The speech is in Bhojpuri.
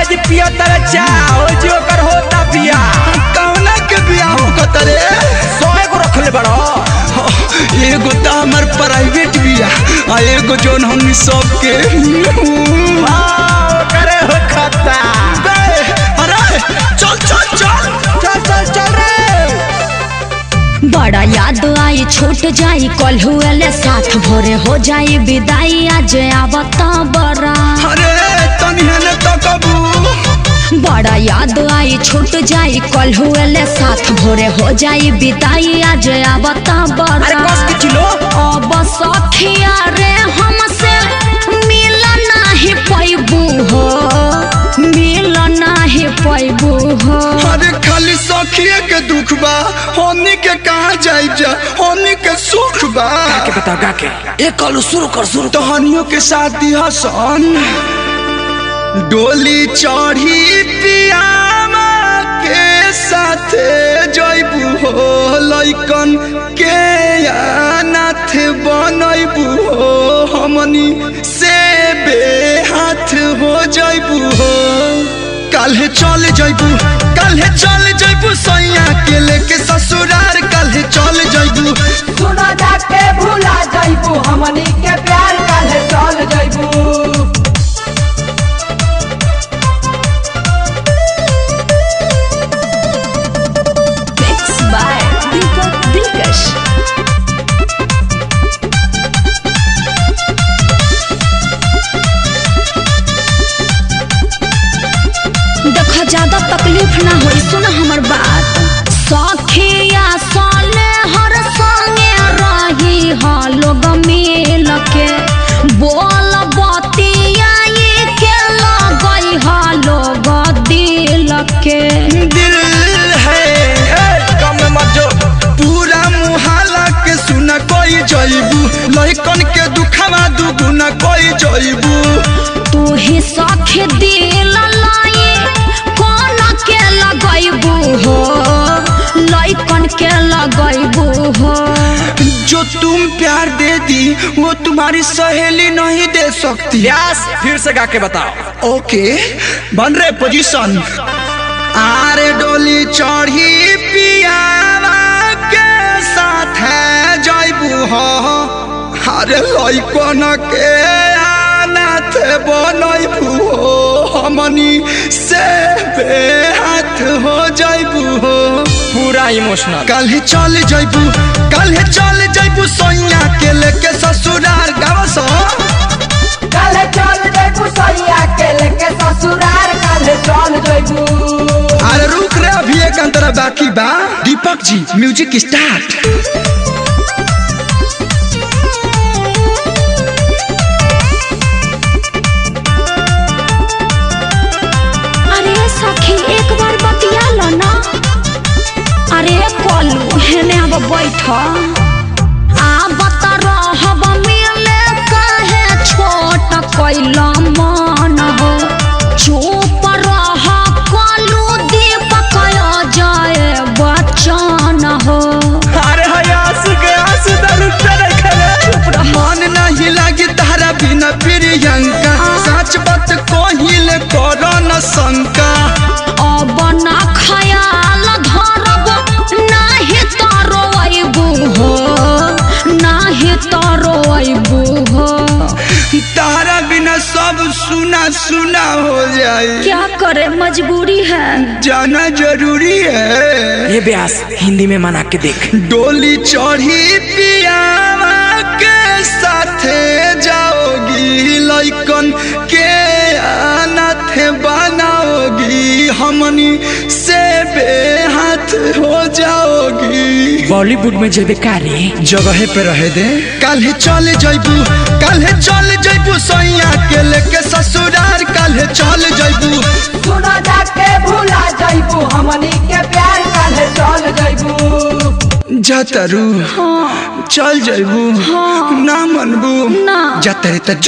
जी पिया तरे चाहो जो कर होता पिया कौना के बियाह हो कतरे 100 को रखले बड़ो एगो तो हमार प्राइवेट बिया आ एगो जोन हमनी सबके करे हो खता अरे चल चल चल चल चल चल रे। बड़ा याद आई छूट जाई कल हुए साथ भोरे हो जाई विदाई आज आवता बड़ा। अरे तनिहने तो कबू बड़ा याद आई छूट जाई कल हुए साथ भोरे हो जाई विदाई आज आवता बड़ा। अरे कस के चिलो अब सखिया रे हमसे मिल नाही पैबू हो मिल नाही पैबू हो। अरे खाली सखिए के दुख बा होनी के कहाँ जाई जा होनी के सुख बा के बताओ गा के एक कल शुरू कर तहनियों के साथ दिया सन डोली चढ़ी पियामा के साथ जइबू हो लइकन के अनाथ बनइबू हो हमनी से बेहाथ हो जइबू हो। काल्हे चल जइबू सैया के लेके ससुरार काल्हे चल जइबू सुनो जाके भूला जाइबू हमनी के प्यार काहे चल जाइबू। Mixed by Deepak Dilkash। देखो ज्यादा तकलीफ ना होई सुन हमर बात सखिया साले हर संगे रही हा लोग मिल के बोल बतिया के लगई हा लोग दिल के। दिल है कम मत जो पूरा मुहाला के सुना कोई जइबू लइकन के दुखवा दुगुना कोई जइबू तू ही सखी दिल लाई कौन के लगैबू हो लइकन के लगैबू हो। जो तुम प्यार दे दी वो तुम्हारी सहेली नहीं दे सकती। व्यास फिर से गा के बताओ ओके बन रहे पोजीशन आरे डोली चढ़ी पियावा के साथ है जइबू हो अरे लइकन के अनाथ बनइबू हो हमनी से बेहाथ हो जइबू हो। पूरा इमोशनल काल्हे चल जइबू सैया के लेके ससुरार गावस काहे चल जाइबू सैया के लेके ससुरार काहे चल जाइबू। अरे रुक रे अभी एक अंतरा बाकी बा दीपक जी म्यूजिक स्टार्ट। अरे सखी एक बार बतिया लो ना अरे कलू हेने अब बैठ आब त रहब मिले कहे छोट कैल मन हो चुप रह कलू दीपक जय बच्चन हो। अरे आंसू के आंसू दारू तेरे खले मन नहीं लगी तारा बिना प्रियंका सच बात कहिल कर न शंका अब ना खयाल धरब नाही तो रोइबू हो नाही तो रोइबू हो। तारा बिना सब सुना सुना हो जाए क्या करे मजबूरी है जाना जरूरी है। ये व्यास हिंदी में मना के देख डोली चढ़ी पियावा के साथ जाओगी लइकन के अनाथ बनाओगी हमनी से बेहाथ हो जाओगी। बॉलीवुड में जब कारी जगह पे रहे दे काल्हे चल जइबू सैया के लेके ससुरार काल्हे चल जइबू सुनो जाके भूला जाइबू हमनी के प्यार काहे चल जाइबू। जातरू चल जइबू ना मनबू ना जातरे त